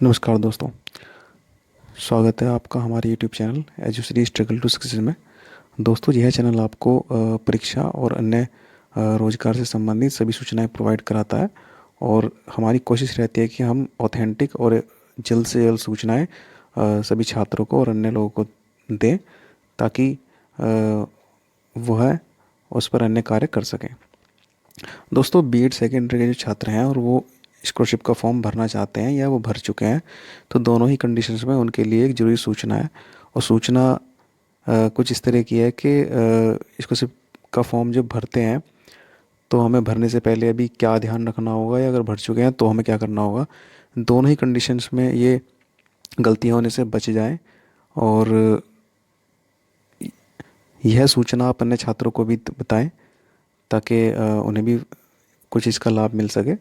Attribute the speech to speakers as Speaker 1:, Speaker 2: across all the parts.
Speaker 1: नमस्कार दोस्तों। स्वागत है आपका हमारे YouTube channel Edushree struggle to success में। दोस्तों, यह चैनल आपको परीक्षा और अन्य रोजगार से संबंधित सभी सूचनाएं प्रोवाइड कराता है और हमारी कोशिश रहती है कि हम ऑथेंटिक और जल्द से जल्द सूचनाएं सभी छात्रों को और अन्य लोगों को दें, ताकि वह उस पर अन्य कार्य कर सकें। दोस्तों, बीएड सेकेंडरी के जो छात्र हैं और वो स्कॉलरशिप का फॉर्म भरना चाहते हैं या वो भर चुके हैं, तो दोनों ही कंडीशंस में उनके लिए एक ज़रूरी सूचना है। और सूचना कुछ इस तरह की है कि स्कॉलरशिप का फॉर्म जब भरते हैं तो हमें भरने से पहले अभी क्या ध्यान रखना होगा, या अगर भर चुके हैं तो हमें क्या करना होगा। दोनों ही कंडीशंस में ये गलतियाँ होने से बच जाएं, और यह सूचना आप अन्य छात्रों को भी बताएं, ताकि उन्हें भी कुछ इसका लाभ मिल सके।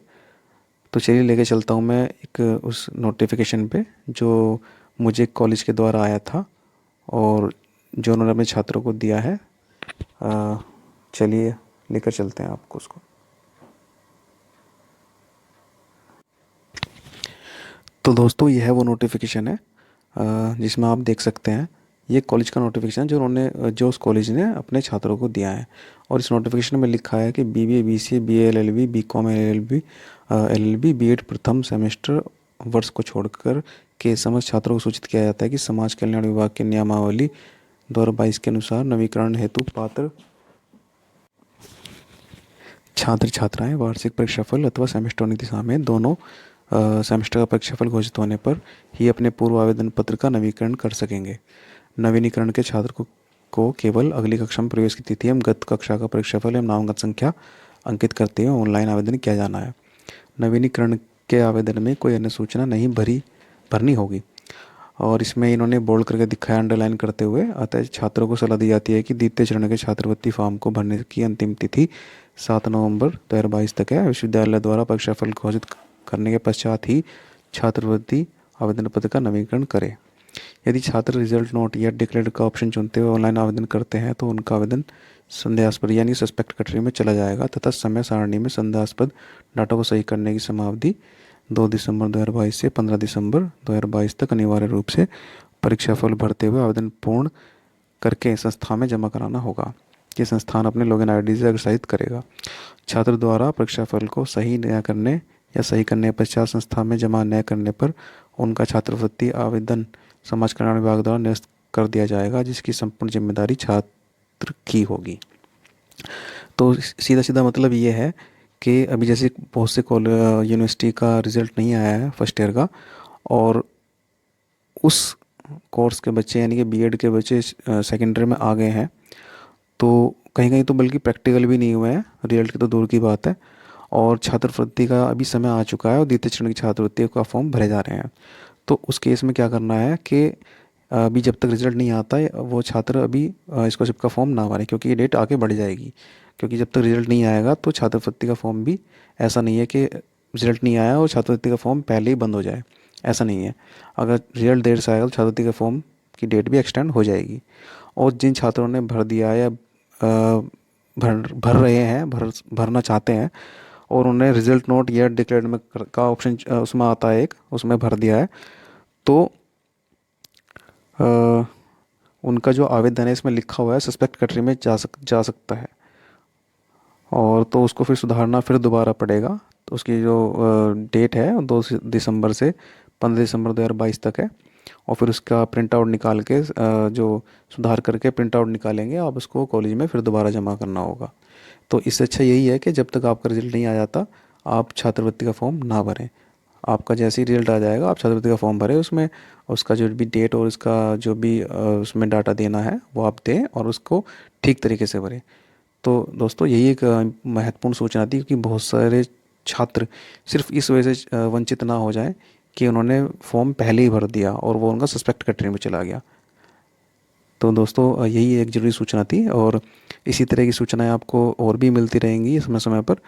Speaker 1: तो चलिए लेके चलता हूँ मैं एक उस नोटिफिकेशन पे जो मुझे कॉलेज के द्वारा आया था और जो उन्होंने अपने छात्रों को दिया है। चलिए लेकर चलते हैं आपको उसको। तो दोस्तों, यह वो नोटिफिकेशन है जिसमें आप देख सकते हैं, ये कॉलेज का नोटिफिकेशन जो उस कॉलेज ने अपने छात्रों को दिया है। और इस नोटिफिकेशन में लिखा है कि BBA, BCA, BA LLB, BCom LLB, LLB, BEd प्रथम सेमेस्टर वर्ष को छोड़कर के समस्त छात्रों को सूचित किया जाता है कि समाज कल्याण विभाग के नियमावली 2022 के अनुसार नवीकरण हेतु पात्र छात्र छात्राएं वार्षिक परीक्षाफल अथवा सेमेस्टर नीति में दोनों सेमेस्टर का परीक्षाफल घोषित होने पर ही अपने पूर्व आवेदन पत्र का नवीकरण कर सकेंगे। नवीनीकरण के छात्र को केवल अगली कक्षा में प्रवेश की तिथि एवं गत कक्षा का परीक्षाफल एवं नामांकन संख्या अंकित करते हुए ऑनलाइन आवेदन किया जाना है। नवीनीकरण के आवेदन में कोई अन्य सूचना नहीं भरनी होगी। और इसमें इन्होंने बोल्ड करके दिखाया, अंडरलाइन करते हुए। अतः छात्रों को सलाह दी जाती है कि द्वितीय चरण के छात्रवृत्ति फॉर्म को भरने की अंतिम तिथि 7 नवंबर 2022 तक है। विश्वविद्यालय द्वारा परीक्षाफल घोषित करने के पश्चात ही छात्रवृत्ति आवेदन पत्र का नवीनीकरण करें। यदि छात्र रिजल्ट नोट या डिक्लेयर्ड का ऑप्शन चुनते हुए ऑनलाइन आवेदन करते हैं तो उनका आवेदन संदेहास्पद यानी सस्पेक्ट कैटेगरी में चला जाएगा तथा समय सारणी में संदेहास्पद डाटा को सही करने की समाअवधि 2 दिसंबर 2022 से 15 दिसंबर 2022 तक अनिवार्य रूप से परीक्षाफल भरते हुए आवेदन पूर्ण करके संस्था में जमा कराना होगा। ये संस्थान अपने लॉगिन आईडी से अग्रसारित करेगा। छात्र द्वारा परीक्षाफल को सही न करने या सही करने के पश्चात संस्था में जमा न करने पर उनका छात्रवृत्ति आवेदन समाज कल्याण विभाग द्वारा निरस्त कर दिया जाएगा, जिसकी संपूर्ण जिम्मेदारी छात्र की होगी। तो सीधा सीधा मतलब ये है कि अभी जैसे बहुत से यूनिवर्सिटी का रिज़ल्ट नहीं आया है फर्स्ट ईयर का, और उस कोर्स के बच्चे यानी कि बीएड के बच्चे सेकेंडरी में आ गए हैं, तो कहीं कहीं तो बल्कि प्रैक्टिकल भी नहीं हुए हैं, रिजल्ट की तो दूर की बात है। और छात्रवृत्ति का अभी समय आ चुका है और द्वितीय चरण की छात्रवृत्ति का फॉर्म भरे जा रहे हैं। तो उस केस में क्या करना है कि अभी जब तक रिजल्ट नहीं आता है वो छात्र अभी स्कॉलरशिप का फॉर्म ना भरें, क्योंकि ये डेट आगे बढ़ जाएगी। क्योंकि जब तक रिजल्ट नहीं आएगा तो छात्रवृत्ति का फॉर्म भी, ऐसा नहीं है कि रिजल्ट नहीं आया और छात्रवृत्ति का फॉर्म पहले ही बंद हो जाए, ऐसा नहीं है। अगर रिजल्ट देर से आएगा तो छात्रवृत्ति का फॉर्म की डेट भी एक्सटेंड हो जाएगी। और जिन छात्रों ने भर दिया है या भर रहे हैं, भरना चाहते हैं, और उन्हें रिजल्ट नोट या डिक्लेयर्ड में का ऑप्शन उसमें आता है एक, उसमें भर दिया है, तो अ, उनका जो आवेदन है इसमें लिखा हुआ है सस्पेक्ट कैटेगरी में जा सकता है। और तो उसको फिर सुधारना फिर दोबारा पड़ेगा। तो उसकी जो डेट है 2 दिसंबर से 15 दिसंबर 2022 तक है। और फिर उसका प्रिंट आउट निकाल के जो सुधार करके प्रिंट आउट निकालेंगे, आप उसको कॉलेज में फिर दोबारा जमा करना होगा। तो इससे अच्छा यही है कि जब तक आपका रिजल्ट नहीं आ जाता आप छात्रवृत्ति का फॉर्म ना भरें। आपका जैसे ही रिजल्ट आ जाएगा आप छात्रवृत्ति का फॉर्म भरें, उसमें उसका जो भी डेट और उसका जो भी उसमें डाटा देना है वो आप दें और उसको ठीक तरीके से भरें। तो दोस्तों, यही एक महत्वपूर्ण सूचना थी, क्योंकि बहुत सारे छात्र सिर्फ इस वजह से वंचित ना हो जाएं कि उन्होंने फॉर्म पहले ही भर दिया और वो उनका सस्पेक्ट कैटेगरी में चला गया। तो दोस्तों, यही एक ज़रूरी सूचना थी, और इसी तरह की सूचनाएं आपको और भी मिलती रहेंगी समय समय पर।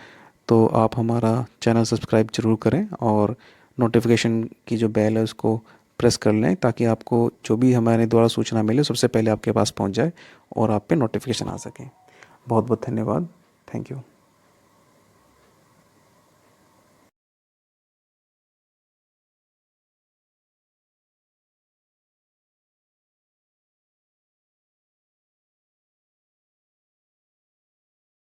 Speaker 1: तो आप हमारा चैनल सब्सक्राइब जरूर करें और नोटिफिकेशन की जो बेल है उसको प्रेस कर लें, ताकि आपको जो भी हमारे द्वारा सूचना मिले सबसे पहले आपके पास पहुंच जाए और आप पे नोटिफिकेशन आ सके। बहुत बहुत धन्यवाद। Thank you.